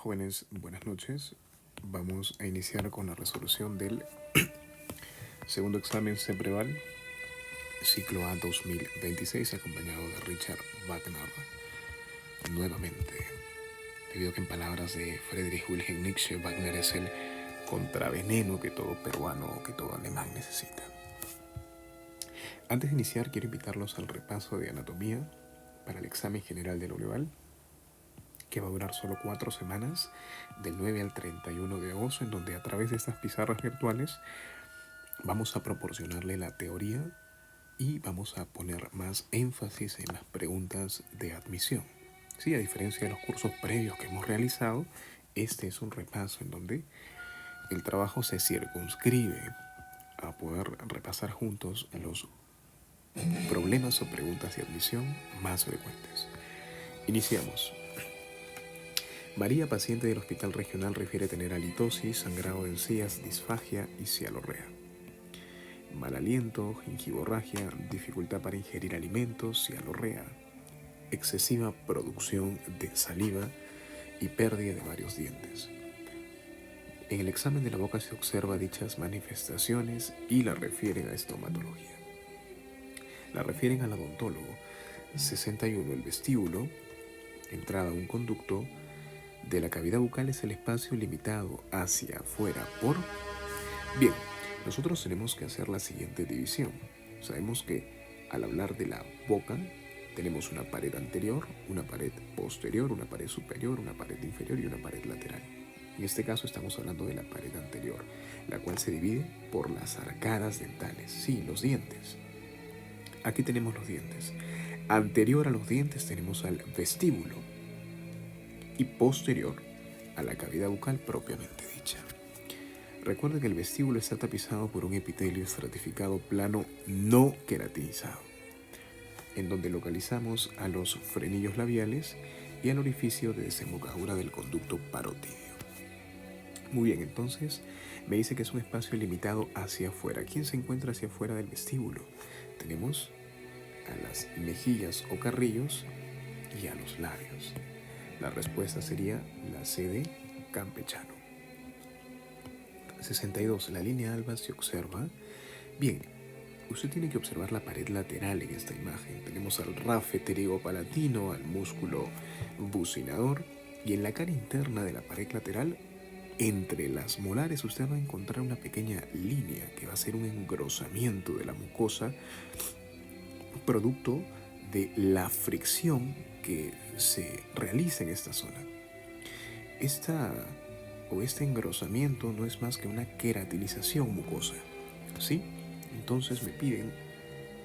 Jóvenes, buenas noches. Vamos a iniciar con la resolución del segundo examen CEPREVAL, ciclo A 2026, acompañado de Richard Wagner. Nuevamente, debido a que en palabras de Friedrich Wilhelm Nietzsche, Wagner es el contraveneno que todo peruano o que todo alemán necesita. Antes de iniciar, quiero invitarlos al repaso de anatomía para el examen general del Oleval, que va a durar solo 4 semanas, del 9 al 31 de agosto, en donde a través de estas pizarras virtuales vamos a proporcionarle la teoría y vamos a poner más énfasis en las preguntas de admisión. Sí, a diferencia de los cursos previos que hemos realizado, este es un repaso en donde el trabajo se circunscribe a poder repasar juntos los problemas o preguntas de admisión más frecuentes. Iniciamos. María, paciente del Hospital Regional, refiere tener halitosis, sangrado de encías, disfagia y cialorrea. Mal aliento, gingivorragia, dificultad para ingerir alimentos, cialorrea, excesiva producción de saliva y pérdida de varios dientes. En el examen de la boca se observa dichas manifestaciones y la refieren a estomatología. La refieren al odontólogo. 61. El vestíbulo, entrada a un conducto de la cavidad bucal, es el espacio limitado hacia afuera por... Bien, nosotros tenemos que hacer la siguiente división. Sabemos que al hablar de la boca tenemos una pared anterior, una pared posterior, una pared superior, una pared inferior y una pared lateral. En este caso estamos hablando de la pared anterior, la cual se divide por las arcadas dentales, sí, los dientes. Aquí tenemos los dientes. Anterior a los dientes tenemos al vestíbulo y posterior a la cavidad bucal propiamente dicha. Recuerda que el vestíbulo está tapizado por un epitelio estratificado plano no queratinizado, en donde localizamos a los frenillos labiales y al orificio de desembocadura del conducto parótido. Muy bien, entonces me dice que es un espacio limitado hacia afuera. ¿Quién se encuentra hacia afuera del vestíbulo? Tenemos a las mejillas o carrillos y a los labios. La respuesta sería la C de campechano. 62. La línea alba se observa. Bien, usted tiene que observar la pared lateral en esta imagen. Tenemos al rafe pterigopalatino, al músculo bucinador, y en la cara interna de la pared lateral, entre las molares, usted va a encontrar una pequeña línea que va a ser un engrosamiento de la mucosa, producto de la fricción que se realiza en esta zona. Este engrosamiento no es más que una queratinización mucosa, ¿sí? Entonces me piden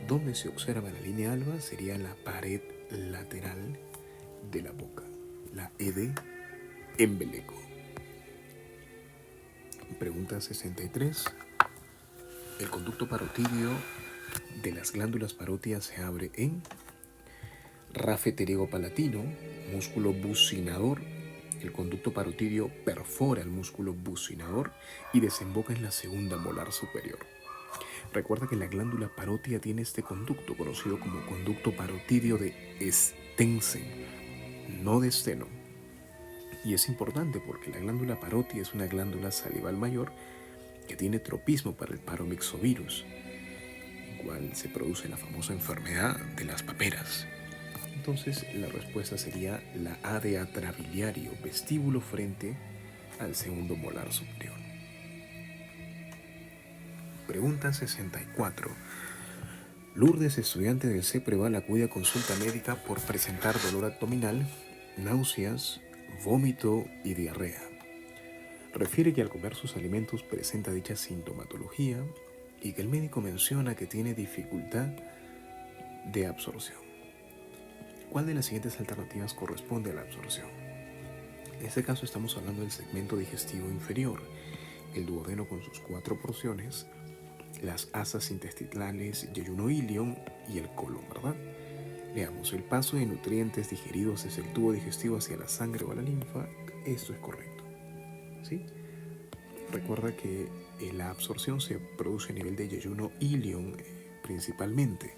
dónde se observa la línea alba. Sería la pared lateral de la boca, la E de embeleco. Pregunta 63. El conducto parotidio de las glándulas parótidas se abre en rafe pterigopalatino, músculo bucinador. El conducto parotidio perfora el músculo bucinador y desemboca en la segunda molar superior. Recuerda que la glándula parótida tiene este conducto conocido como conducto parotidio de Stensen, no de Steno. Y es importante porque la glándula parótida es una glándula salival mayor que tiene tropismo para el paromixovirus, igual se produce la famosa enfermedad de las paperas. Entonces la respuesta sería la A de atrabiliario, vestíbulo frente al segundo molar superior. Pregunta 64. Lourdes, estudiante del CEPREVAL, acude a consulta médica por presentar dolor abdominal, náuseas, vómito y diarrea. Refiere que al comer sus alimentos presenta dicha sintomatología y que el médico menciona que tiene dificultad de absorción. ¿Cuál de las siguientes alternativas corresponde a la absorción? En este caso estamos hablando del segmento digestivo inferior, el duodeno con sus 4 porciones, las asas intestinales, yeyuno ilion y el colon, ¿verdad? Veamos, el paso de nutrientes digeridos desde el tubo digestivo hacia la sangre o a la linfa. Esto es correcto, ¿sí? Recuerda que la absorción se produce a nivel de yeyuno ilion principalmente,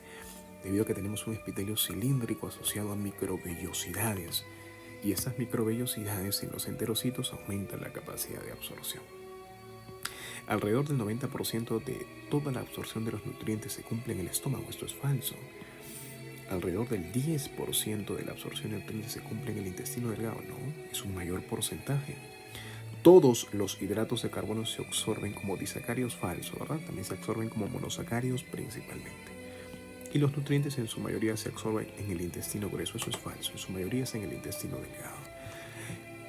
debido a que tenemos un epitelio cilíndrico asociado a microvellosidades y estas microvellosidades en los enterocitos aumentan la capacidad de absorción. Alrededor del 90% de toda la absorción de los nutrientes se cumple en el estómago. Esto es falso. Alrededor del 10% de la absorción de nutrientes se cumple en el intestino delgado. No, es un mayor porcentaje. Todos los hidratos de carbono se absorben como disacáridos, falso, ¿verdad? También se absorben como monosacáridos principalmente. Y los nutrientes en su mayoría se absorben en el intestino grueso. Eso es falso. En su mayoría es en el intestino delgado.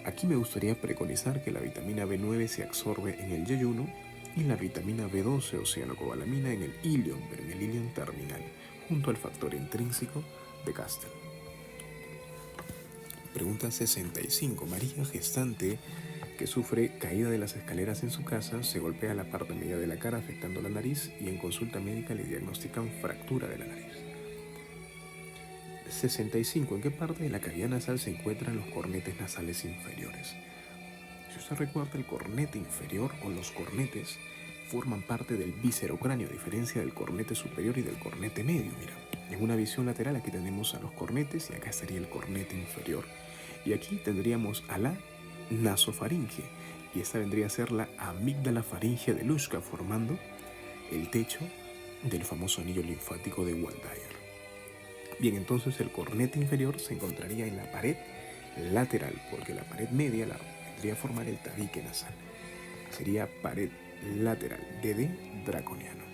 Aquí me gustaría preconizar que la vitamina B9 se absorbe en el yeyuno y la vitamina B12 o cianocobalamina en el ilion, pero en el ilion terminal, junto al factor intrínseco de Castel. Pregunta 65. María, gestante que sufre caída de las escaleras en su casa, se golpea la parte media de la cara afectando la nariz y en consulta médica le diagnostican fractura de la nariz. 65. ¿En qué parte de la cavidad nasal se encuentran los cornetes nasales inferiores? Si usted recuerda, el cornete inferior o los cornetes forman parte del viscerocráneo, a diferencia del cornete superior y del cornete medio. Mira, en una visión lateral aquí tenemos a los cornetes y acá estaría el cornete inferior. Y aquí tendríamos a la nasofaringe y esta vendría a ser la amígdala faríngea de Luschka, formando el techo del famoso anillo linfático de Waldeyer. Bien, entonces el cornete inferior se encontraría en la pared lateral, porque la pared media la vendría a formar el tabique nasal. Sería pared lateral, DD draconiano.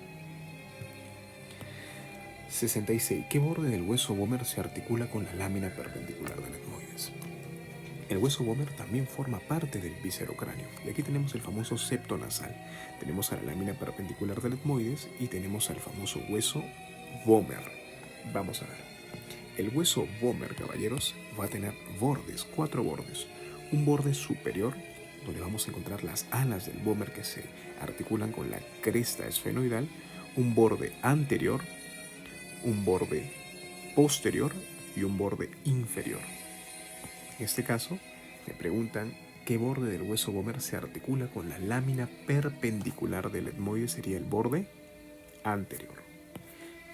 66. ¿Qué borde del hueso Vomer se articula con la lámina perpendicular del etmoides? El hueso Vomer también forma parte del viscerocráneo. Y aquí tenemos el famoso septo nasal. Tenemos a la lámina perpendicular del etmoides y tenemos al famoso hueso Vomer. Vamos a ver. El hueso Vomer, caballeros, va a tener bordes, 4 bordes. Un borde superior, donde vamos a encontrar las alas del Vomer que se articulan con la cresta esfenoidal. Un borde anterior, un borde posterior y un borde inferior. En este caso, me preguntan qué borde del hueso Vomer se articula con la lámina perpendicular del etmoides. Sería el borde anterior.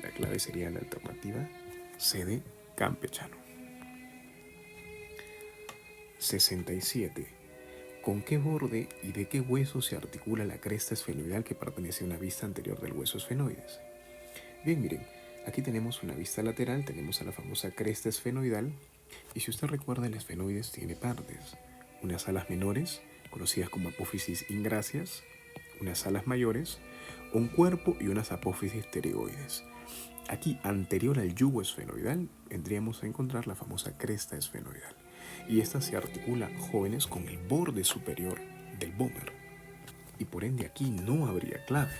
La clave sería la alternativa C de campechano. 67. ¿Con qué borde y de qué hueso se articula la cresta esfenoidal que pertenece a una vista anterior del hueso esfenoides? Bien, miren, aquí tenemos una vista lateral, tenemos a la famosa cresta esfenoidal, y si usted recuerda, el esfenoides tiene partes, unas alas menores, conocidas como apófisis ingracias, unas alas mayores, un cuerpo y unas apófisis pterygoides. Aquí, anterior al yugo esfenoidal, vendríamos a encontrar la famosa cresta esfenoidal. Y esta se articula, jóvenes, con el borde superior del Vomer. Y por ende aquí no habría clave.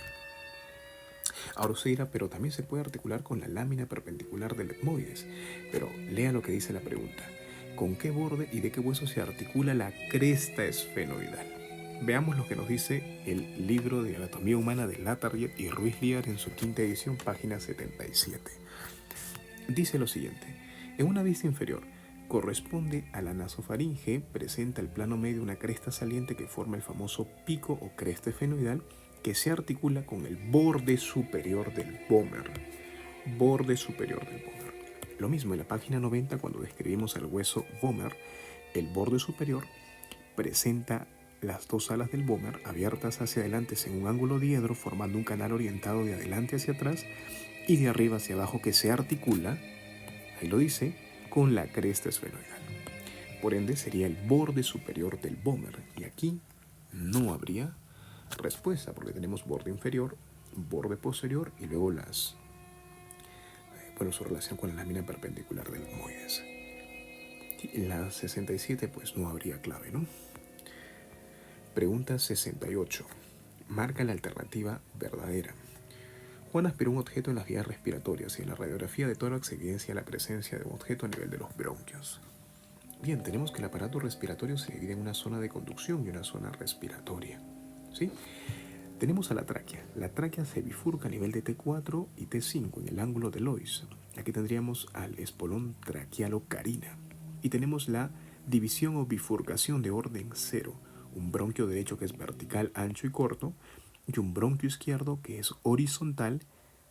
Ahora usted dirá, pero también se puede articular con la lámina perpendicular del etmoides. Pero lea lo que dice la pregunta. ¿Con qué borde y de qué hueso se articula la cresta esfenoidal? Veamos lo que nos dice el libro de Anatomía Humana de Latarjet y Ruiz-Liard en su 5ª edición, página 77. Dice lo siguiente. En una vista inferior, corresponde a la nasofaringe, presenta el plano medio una cresta saliente que forma el famoso pico o cresta esfenoidal que se articula con el borde superior del Vomer. Borde superior del Vomer. Lo mismo en la página 90, cuando describimos el hueso Vomer, el borde superior presenta las dos alas del Vomer abiertas hacia adelante en un ángulo diedro, formando un canal orientado de adelante hacia atrás y de arriba hacia abajo que se articula, ahí lo dice, con la cresta esfenoidal. Por ende sería el borde superior del Vomer, y aquí no habría respuesta porque tenemos borde inferior, borde posterior y luego su relación con la lámina perpendicular del etmoides. En la 67 pues no habría clave, ¿no? Pregunta 68. Marca la alternativa verdadera. Juan aspiró un objeto en las vías respiratorias y en la radiografía de tórax se evidencia la presencia de un objeto a nivel de los bronquios. Bien, tenemos que el aparato respiratorio se divide en una zona de conducción y una zona respiratoria. ¿Sí? Tenemos a la tráquea. La tráquea se bifurca a nivel de T4 y T5 en el ángulo de Lois. Aquí tendríamos al espolón traquealo-carina. Y tenemos la división o bifurcación de orden 0. Un bronquio derecho que es vertical, ancho y corto, y un bronquio izquierdo que es horizontal,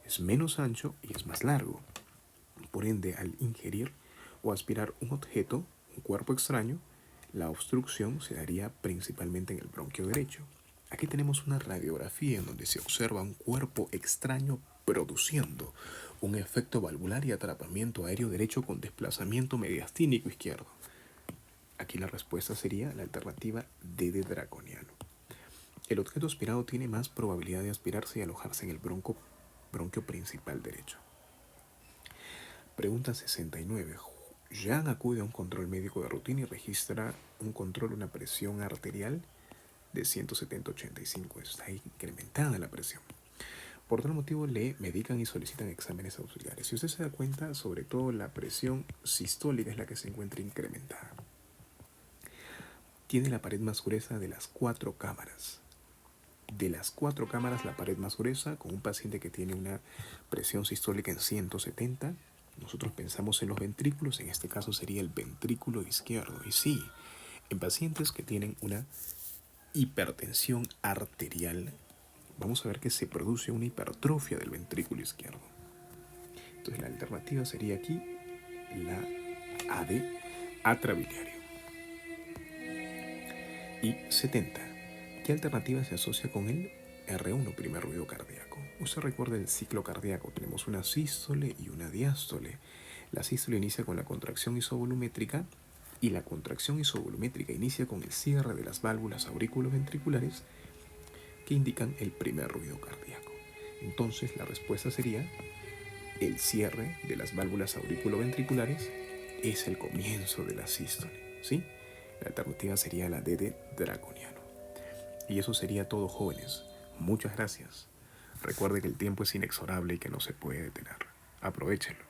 es menos ancho y es más largo. Por ende, al ingerir o aspirar un objeto, un cuerpo extraño, la obstrucción se daría principalmente en el bronquio derecho. Aquí tenemos una radiografía en donde se observa un cuerpo extraño produciendo un efecto valvular y atrapamiento aéreo derecho con desplazamiento mediastínico izquierdo. Aquí la respuesta sería la alternativa D de draconiano. El objeto aspirado tiene más probabilidad de aspirarse y alojarse en el bronquio principal derecho. Pregunta 69. Jean acude a un control médico de rutina y registra una presión arterial de 170/85. Está incrementada la presión. Por tal motivo le medican y solicitan exámenes auxiliares. Si usted se da cuenta, sobre todo la presión sistólica es la que se encuentra incrementada. Tiene la pared más gruesa de las 4 cámaras. De las 4 cámaras, la pared más gruesa, con un paciente que tiene una presión sistólica en 170, nosotros pensamos en los ventrículos, en este caso sería el ventrículo izquierdo. Y sí, en pacientes que tienen una hipertensión arterial, vamos a ver que se produce una hipertrofia del ventrículo izquierdo. Entonces la alternativa sería aquí la AD, atrabiliario. Y 70. ¿Qué alternativa se asocia con el R1, primer ruido cardíaco? Usted recuerda el ciclo cardíaco. Tenemos una sístole y una diástole. La sístole inicia con la contracción isovolumétrica y la contracción isovolumétrica inicia con el cierre de las válvulas auriculoventriculares que indican el primer ruido cardíaco. Entonces la respuesta sería el cierre de las válvulas auriculoventriculares es el comienzo de la sístole, ¿sí? La alternativa sería la D de draconiano. Y eso sería todo, jóvenes. Muchas gracias. Recuerde que el tiempo es inexorable y que no se puede detener. Aprovechenlo.